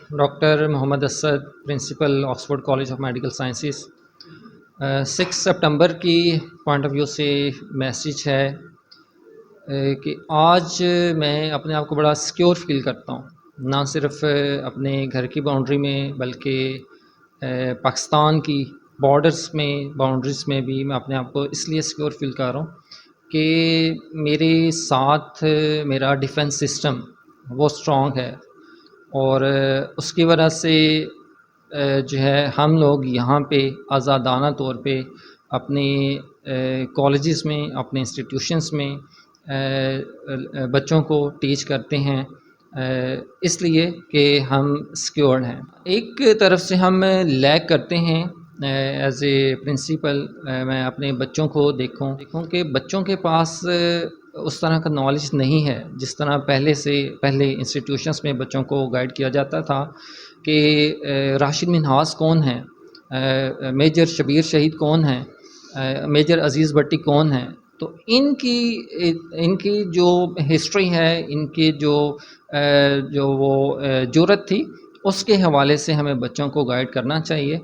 Doctor Muhammad Asad, principal Oxford college of medical sciences. 6 September کی point of view سے message ہے کہ آج میں اپنے آپ کو بڑا سیکیور فیل کرتا ہوں، نہ صرف اپنے گھر کی باؤنڈری میں بلکہ پاکستان کی باؤنڈریز میں بھی میں اپنے آپ کو اس لیے سیکیور فیل کر رہا ہوں کہ میرے ساتھ میرا ڈیفنس سسٹم وہ اسٹرانگ ہے، اور اس کی وجہ سے جو ہے ہم لوگ یہاں پہ آزادانہ طور پہ اپنے کالجز میں، اپنے انسٹیٹیوشنس میں بچوں کو ٹیچ کرتے ہیں، اس لیے کہ ہم سیکیورڈ ہیں۔ ایک طرف سے ہم لیک کرتے ہیں ایز اے پرنسپل، میں اپنے بچوں کو دیکھوں کہ بچوں کے پاس اس طرح کا نالج نہیں ہے جس طرح پہلے انسٹیٹیوشنس میں بچوں کو گائیڈ کیا جاتا تھا کہ راشد منہاس کون ہیں، میجر شبیر شہید کون ہیں، میجر عزیز بٹی کون ہیں۔ تو ان کی جو ہسٹری ہے، ان کی جو وہ جرأت تھی، اس کے حوالے سے ہمیں بچوں کو گائیڈ کرنا چاہیے۔